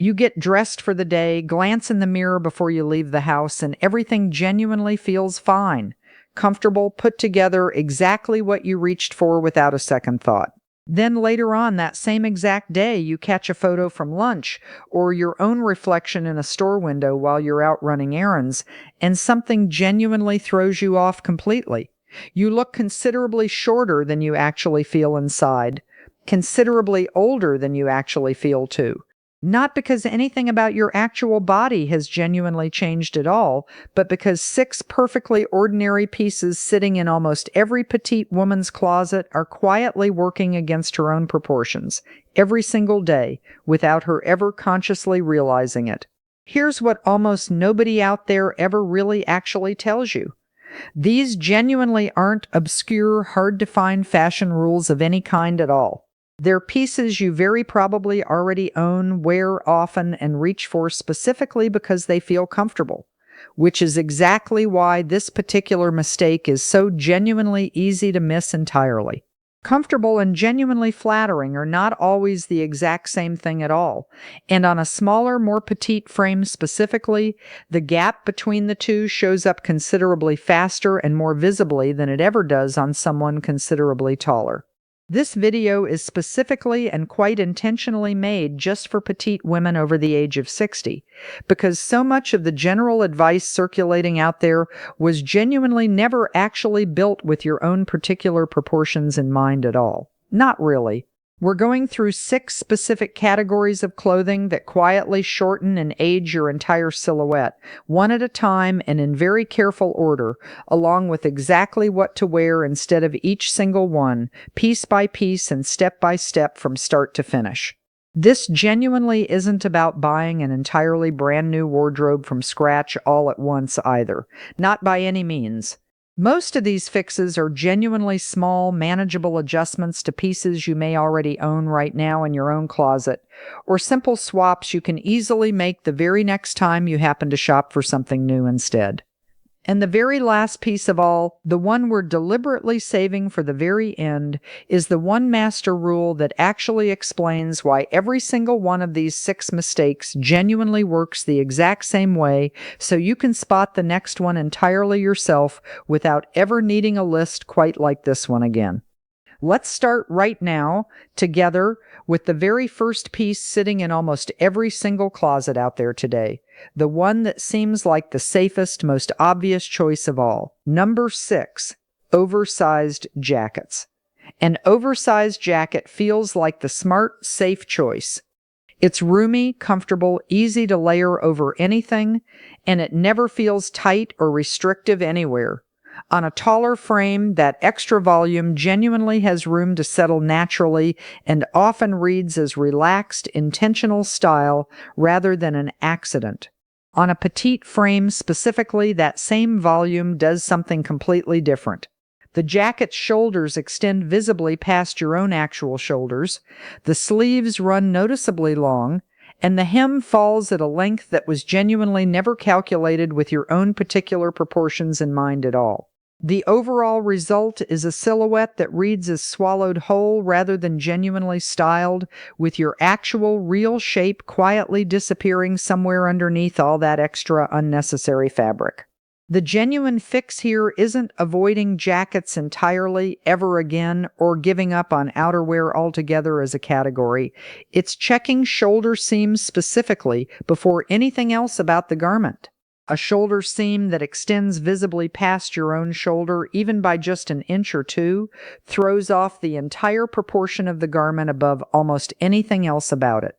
You get dressed for the day, glance in the mirror before you leave the house, and everything genuinely feels fine, comfortable, put together, exactly what you reached for without a second thought. Then later on that same exact day, you catch a photo from lunch or your own reflection in a store window while you're out running errands, and something genuinely throws you off completely. You look considerably shorter than you actually feel inside, considerably older than you actually feel too. Not because anything about your actual body has genuinely changed at all, but because 6 perfectly ordinary pieces sitting in almost every petite woman's closet are quietly working against her own proportions, every single day, without her ever consciously realizing it. Here's what almost nobody out there ever really actually tells you. These genuinely aren't obscure, hard-to-find fashion rules of any kind at all. They're pieces you very probably already own, wear often, and reach for specifically because they feel comfortable, which is exactly why this particular mistake is so genuinely easy to miss entirely. Comfortable and genuinely flattering are not always the exact same thing at all, and on a smaller, more petite frame specifically, the gap between the two shows up considerably faster and more visibly than it ever does on someone considerably taller. This video is specifically and quite intentionally made just for petite women over the age of 60, because so much of the general advice circulating out there was genuinely never actually built with your own particular proportions in mind at all. Not really. We're going through 6 specific categories of clothing that quietly shorten and age your entire silhouette, one at a time and in very careful order, along with exactly what to wear instead of each single one, piece by piece and step by step from start to finish. This genuinely isn't about buying an entirely brand new wardrobe from scratch all at once either. Not by any means. Most of these fixes are genuinely small, manageable adjustments to pieces you may already own right now in your own closet, or simple swaps you can easily make the very next time you happen to shop for something new instead. And the very last piece of all, the one we're deliberately saving for the very end, is the one master rule that actually explains why every single one of these 6 mistakes genuinely works the exact same way, so you can spot the next one entirely yourself without ever needing a list quite like this one again. Let's start right now, together, with the very first piece sitting in almost every single closet out there today. The one that seems like the safest, most obvious choice of all. Number 6, oversized jackets. An oversized jacket feels like the smart, safe choice. It's roomy, comfortable, easy to layer over anything, and it never feels tight or restrictive anywhere. On a taller frame, that extra volume genuinely has room to settle naturally and often reads as relaxed, intentional style rather than an accident. On a petite frame specifically, that same volume does something completely different. The jacket's shoulders extend visibly past your own actual shoulders, the sleeves run noticeably long, and the hem falls at a length that was genuinely never calculated with your own particular proportions in mind at all. The overall result is a silhouette that reads as swallowed whole rather than genuinely styled, with your actual real shape quietly disappearing somewhere underneath all that extra unnecessary fabric. The genuine fix here isn't avoiding jackets entirely, ever again, or giving up on outerwear altogether as a category. It's checking shoulder seams specifically before anything else about the garment. A shoulder seam that extends visibly past your own shoulder, even by just an inch or two, throws off the entire proportion of the garment above almost anything else about it.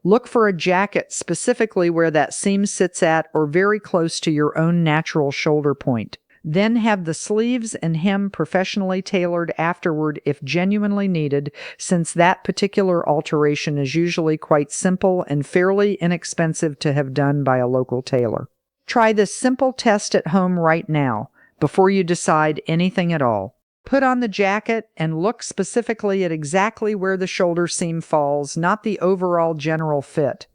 Look for a jacket specifically where that seam sits at or very close to your own natural shoulder point. Then have the sleeves and hem professionally tailored afterward if genuinely needed, since that particular alteration is usually quite simple and fairly inexpensive to have done by a local tailor. Try this simple test at home right now, before you decide anything at all. Put on the jacket and look specifically at exactly where the shoulder seam falls, not the overall general fit.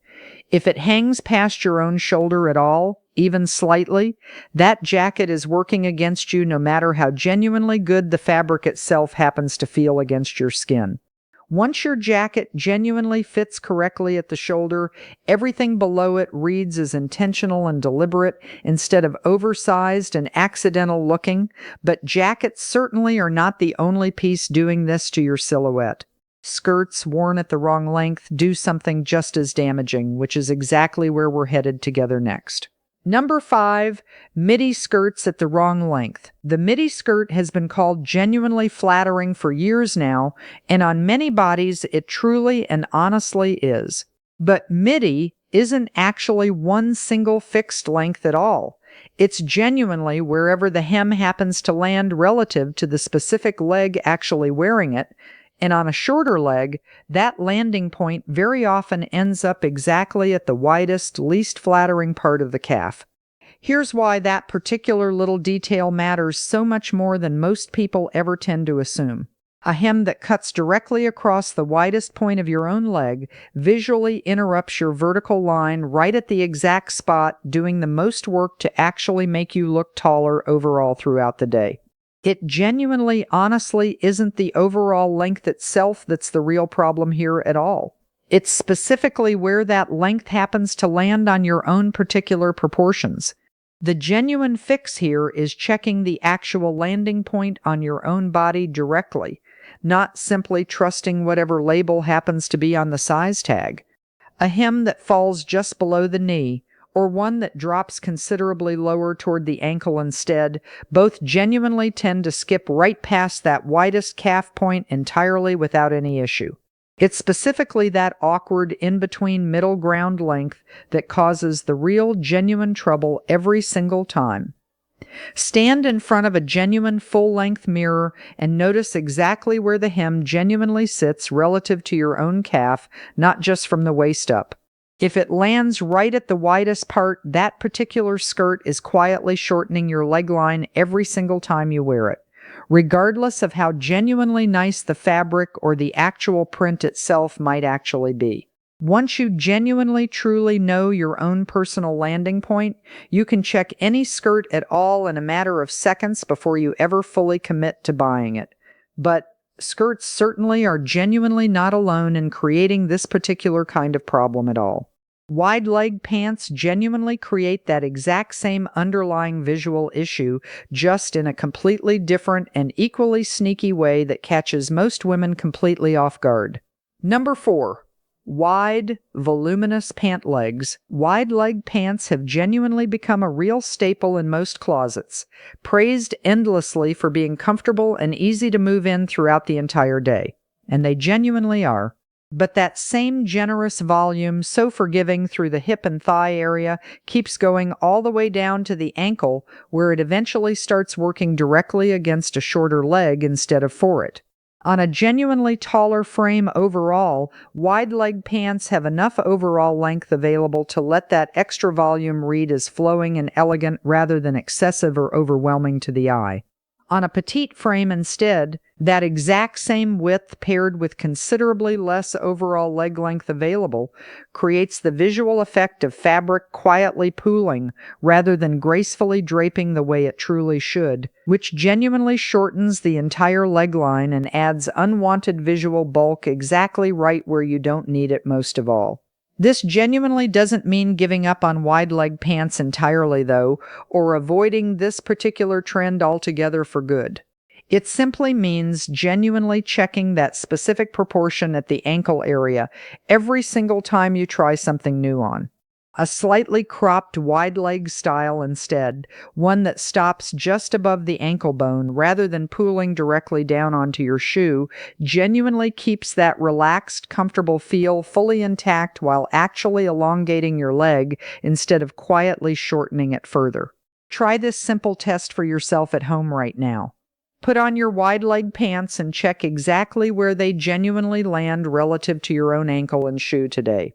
If it hangs past your own shoulder at all, even slightly, that jacket is working against you no matter how genuinely good the fabric itself happens to feel against your skin. Once your jacket genuinely fits correctly at the shoulder, everything below it reads as intentional and deliberate instead of oversized and accidental looking, but jackets certainly are not the only piece doing this to your silhouette. Skirts worn at the wrong length do something just as damaging, which is exactly where we're headed together next. Number 5, midi skirts at the wrong length. The midi skirt has been called genuinely flattering for years now, and on many bodies it truly and honestly is. But midi isn't actually one single fixed length at all. It's genuinely wherever the hem happens to land relative to the specific leg actually wearing it, and on a shorter leg, that landing point very often ends up exactly at the widest, least flattering part of the calf. Here's why that particular little detail matters so much more than most people ever tend to assume. A hem that cuts directly across the widest point of your own leg visually interrupts your vertical line right at the exact spot, doing the most work to actually make you look taller overall throughout the day. It genuinely, honestly isn't the overall length itself that's the real problem here at all. It's specifically where that length happens to land on your own particular proportions. The genuine fix here is checking the actual landing point on your own body directly, not simply trusting whatever label happens to be on the size tag. A hem that falls just below the knee, or one that drops considerably lower toward the ankle instead, both genuinely tend to skip right past that widest calf point entirely without any issue. It's specifically that awkward in-between middle ground length that causes the real, genuine trouble every single time. Stand in front of a genuine full-length mirror and notice exactly where the hem genuinely sits relative to your own calf, not just from the waist up. If it lands right at the widest part, that particular skirt is quietly shortening your leg line every single time you wear it, regardless of how genuinely nice the fabric or the actual print itself might actually be. Once you genuinely truly know your own personal landing point, you can check any skirt at all in a matter of seconds before you ever fully commit to buying it. But skirts certainly are genuinely not alone in creating this particular kind of problem at all. Wide leg pants genuinely create that exact same underlying visual issue, just in a completely different and equally sneaky way that catches most women completely off guard. Number 4. Wide, voluminous pant legs. Wide leg pants have genuinely become a real staple in most closets, praised endlessly for being comfortable and easy to move in throughout the entire day. And they genuinely are. But that same generous volume, so forgiving through the hip and thigh area, keeps going all the way down to the ankle, where it eventually starts working directly against a shorter leg instead of for it. On a genuinely taller frame overall, wide leg pants have enough overall length available to let that extra volume read as flowing and elegant rather than excessive or overwhelming to the eye. On a petite frame instead, that exact same width paired with considerably less overall leg length available creates the visual effect of fabric quietly pooling rather than gracefully draping the way it truly should, which genuinely shortens the entire leg line and adds unwanted visual bulk exactly right where you don't need it most of all. This genuinely doesn't mean giving up on wide leg pants entirely, though, or avoiding this particular trend altogether for good. It simply means genuinely checking that specific proportion at the ankle area every single time you try something new on. A slightly cropped wide leg style instead, one that stops just above the ankle bone rather than pooling directly down onto your shoe, genuinely keeps that relaxed, comfortable feel fully intact while actually elongating your leg instead of quietly shortening it further. Try this simple test for yourself at home right now. Put on your wide leg pants and check exactly where they genuinely land relative to your own ankle and shoe today.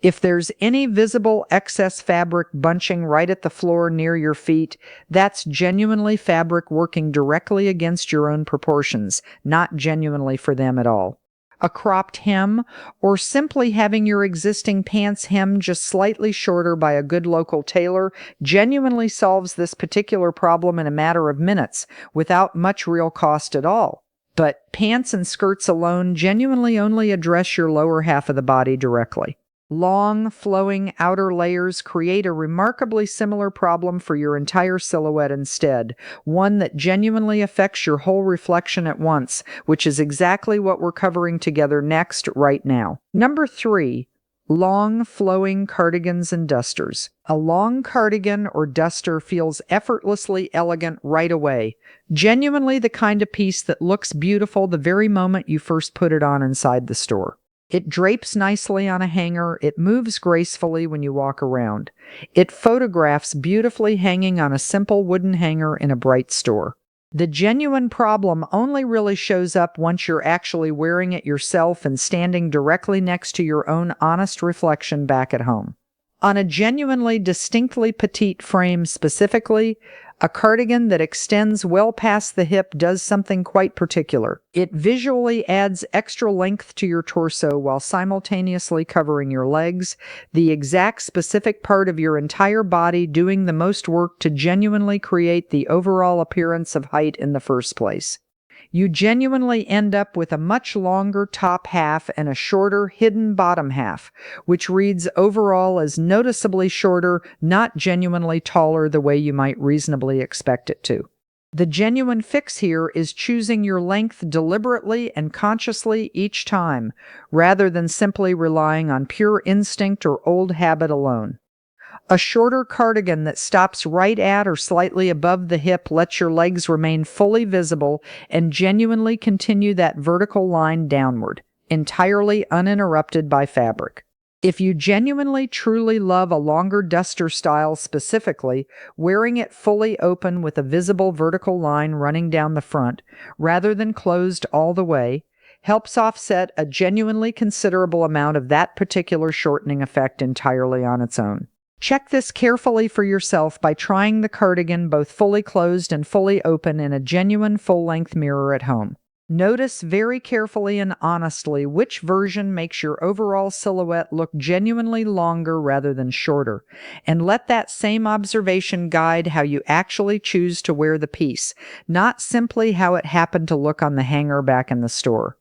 If there's any visible excess fabric bunching right at the floor near your feet, that's genuinely fabric working directly against your own proportions, not genuinely for them at all. A cropped hem, or simply having your existing pants hem just slightly shorter by a good local tailor, genuinely solves this particular problem in a matter of minutes, without much real cost at all. but pants and skirts alone genuinely only address your lower half of the body directly. Long, flowing outer layers create a remarkably similar problem for your entire silhouette instead, one that genuinely affects your whole reflection at once, which is exactly what we're covering together next right now. Number 3. Long, flowing cardigans and dusters. A long cardigan or duster feels effortlessly elegant right away, genuinely the kind of piece that looks beautiful the very moment you first put it on inside the store. It drapes nicely on a hanger, it moves gracefully when you walk around. It photographs beautifully hanging on a simple wooden hanger in a bright store. The genuine problem only really shows up once you're actually wearing it yourself and standing directly next to your own honest reflection back at home. On a genuinely distinctly petite frame specifically, a cardigan that extends well past the hip does something quite particular. It visually adds extra length to your torso while simultaneously covering your legs, the exact specific part of your entire body doing the most work to genuinely create the overall appearance of height in the first place. You genuinely end up with a much longer top half and a shorter hidden bottom half, which reads overall as noticeably shorter, not genuinely taller the way you might reasonably expect it to. The genuine fix here is choosing your length deliberately and consciously each time, rather than simply relying on pure instinct or old habit alone. A shorter cardigan that stops right at or slightly above the hip lets your legs remain fully visible and genuinely continue that vertical line downward, entirely uninterrupted by fabric. If you genuinely truly love a longer duster style specifically, wearing it fully open with a visible vertical line running down the front, rather than closed all the way, helps offset a genuinely considerable amount of that particular shortening effect entirely on its own. Check this carefully for yourself by trying the cardigan both fully closed and fully open in a genuine full-length mirror at home. Notice very carefully and honestly which version makes your overall silhouette look genuinely longer rather than shorter, and let that same observation guide how you actually choose to wear the piece, not simply how it happened to look on the hanger back in the store.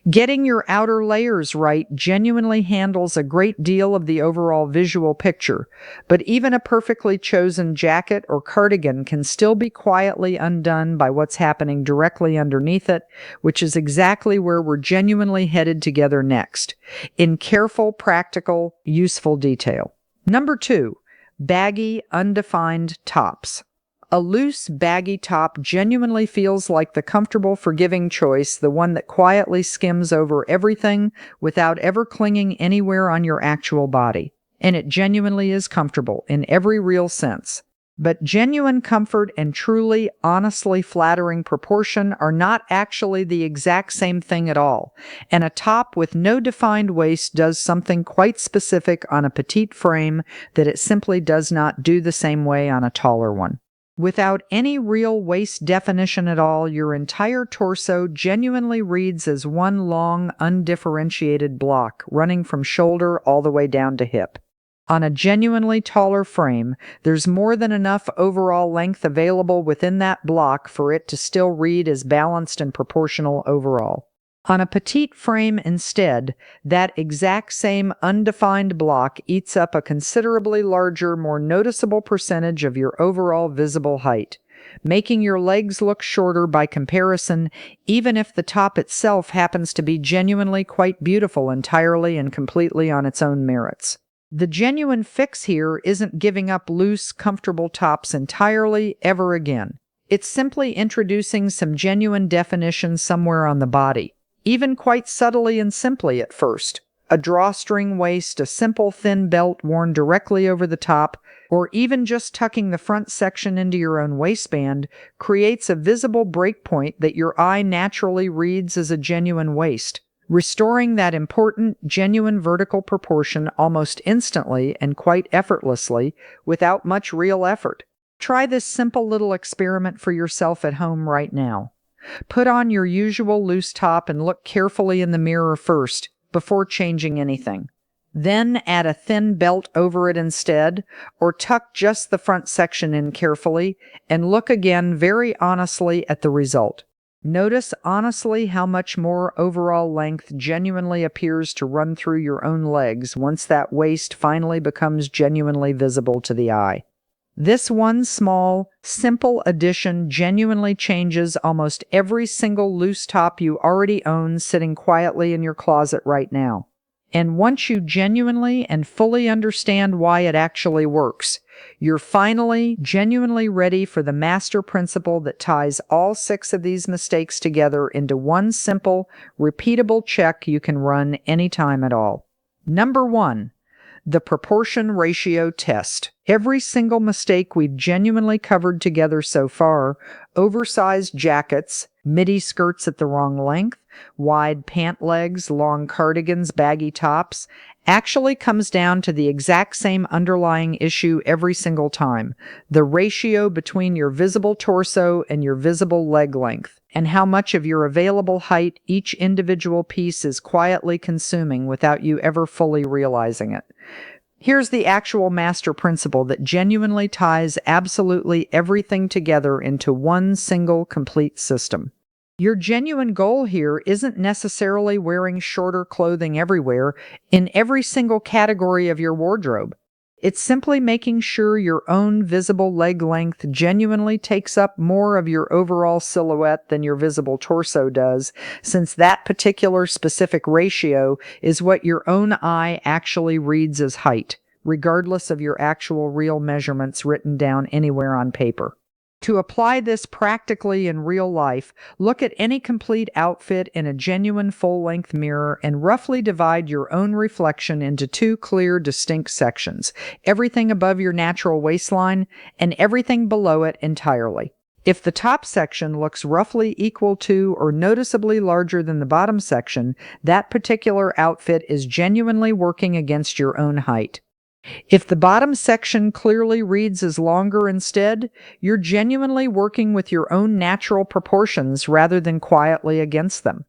Getting your outer layers right genuinely handles a great deal of the overall visual picture, but even a perfectly chosen jacket or cardigan can still be quietly undone by what's happening directly underneath it, which is exactly where we're genuinely headed together next, in careful, practical, useful detail. Number 2, baggy, undefined tops. A loose, baggy top genuinely feels like the comfortable, forgiving choice, the one that quietly skims over everything without ever clinging anywhere on your actual body. And it genuinely is comfortable in every real sense. But genuine comfort and truly, honestly flattering proportion are not actually the exact same thing at all, and a top with no defined waist does something quite specific on a petite frame that it simply does not do the same way on a taller one. Without any real waist definition at all, your entire torso genuinely reads as one long, undifferentiated block running from shoulder all the way down to hip. On a genuinely taller frame, there's more than enough overall length available within that block for it to still read as balanced and proportional overall. On a petite frame instead, that exact same undefined block eats up a considerably larger, more noticeable percentage of your overall visible height, making your legs look shorter by comparison, even if the top itself happens to be genuinely quite beautiful entirely and completely on its own merits. The genuine fix here isn't giving up loose, comfortable tops entirely ever again. It's simply introducing some genuine definition somewhere on the body, even quite subtly and simply at first. A drawstring waist, a simple thin belt worn directly over the top, or even just tucking the front section into your own waistband creates a visible breakpoint that your eye naturally reads as a genuine waist, restoring that important, genuine vertical proportion almost instantly and quite effortlessly without much real effort. Try this simple little experiment for yourself at home right now. Put on your usual loose top and look carefully in the mirror first, before changing anything. Then add a thin belt over it instead, or tuck just the front section in carefully, and look again very honestly at the result. Notice honestly how much more overall length genuinely appears to run through your own legs once that waist finally becomes genuinely visible to the eye. This one small, simple addition genuinely changes almost every single loose top you already own sitting quietly in your closet right now. And once you genuinely and fully understand why it actually works, you're finally genuinely ready for the master principle that ties all 6 of these mistakes together into one simple, repeatable check you can run anytime at all. Number 1. The proportion ratio test. Every single mistake we've genuinely covered together so far, oversized jackets, midi skirts at the wrong length, wide pant legs, long cardigans, baggy tops, actually comes down to the exact same underlying issue every single time: the ratio between your visible torso and your visible leg length, and how much of your available height each individual piece is quietly consuming without you ever fully realizing it. Here's the actual master principle that genuinely ties absolutely everything together into one single complete system. Your genuine goal here isn't necessarily wearing shorter clothing everywhere in every single category of your wardrobe. It's simply making sure your own visible leg length genuinely takes up more of your overall silhouette than your visible torso does, since that particular specific ratio is what your own eye actually reads as height, regardless of your actual real measurements written down anywhere on paper. To apply this practically in real life, look at any complete outfit in a genuine full-length mirror and roughly divide your own reflection into 2 clear, distinct sections: everything above your natural waistline and everything below it entirely. If the top section looks roughly equal to or noticeably larger than the bottom section, that particular outfit is genuinely working against your own height. If the bottom section clearly reads as longer instead, you're genuinely working with your own natural proportions rather than quietly against them.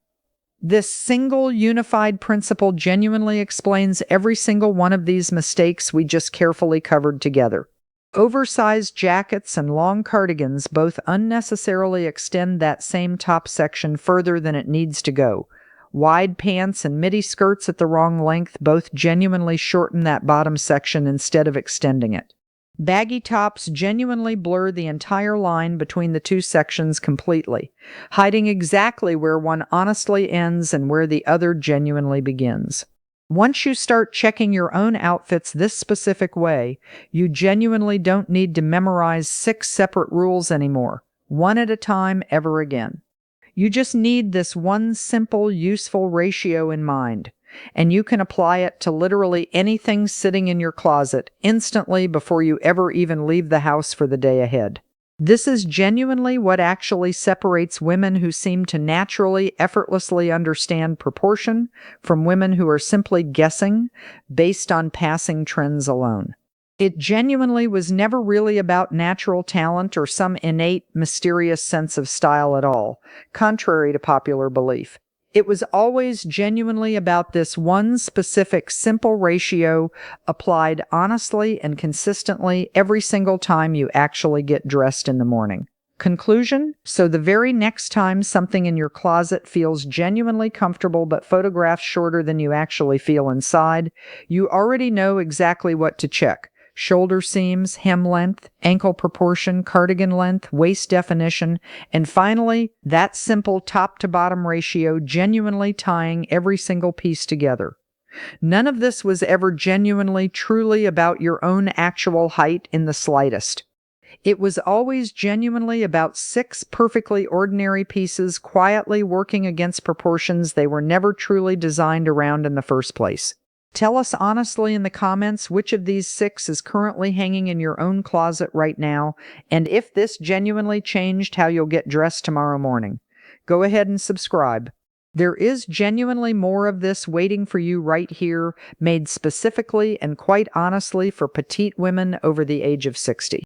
This single unified principle genuinely explains every single one of these mistakes we just carefully covered together. Oversized jackets and long cardigans both unnecessarily extend that same top section further than it needs to go. Wide pants and midi skirts at the wrong length both genuinely shorten that bottom section instead of extending it. Baggy tops genuinely blur the entire line between the 2 sections completely, hiding exactly where one honestly ends and where the other genuinely begins. Once you start checking your own outfits this specific way, you genuinely don't need to memorize 6 separate rules anymore, one at a time ever again. You just need this one simple, useful ratio in mind, and you can apply it to literally anything sitting in your closet instantly before you ever even leave the house for the day ahead. This is genuinely what actually separates women who seem to naturally, effortlessly understand proportion from women who are simply guessing based on passing trends alone. It genuinely was never really about natural talent or some innate, mysterious sense of style at all, contrary to popular belief. It was always genuinely about this one specific simple ratio applied honestly and consistently every single time you actually get dressed in the morning. Conclusion? So the very next time something in your closet feels genuinely comfortable but photographs shorter than you actually feel inside, you already know exactly what to check: shoulder seams, hem length, ankle proportion, cardigan length, waist definition, and finally, that simple top-to-bottom ratio genuinely tying every single piece together. None of this was ever genuinely, truly about your own actual height in the slightest. It was always genuinely about 6 perfectly ordinary pieces quietly working against proportions they were never truly designed around in the first place. Tell us honestly in the comments which of these 6 is currently hanging in your own closet right now, and if this genuinely changed how you'll get dressed tomorrow morning. Go ahead and subscribe. There is genuinely more of this waiting for you right here, made specifically and quite honestly for petite women over the age of 60.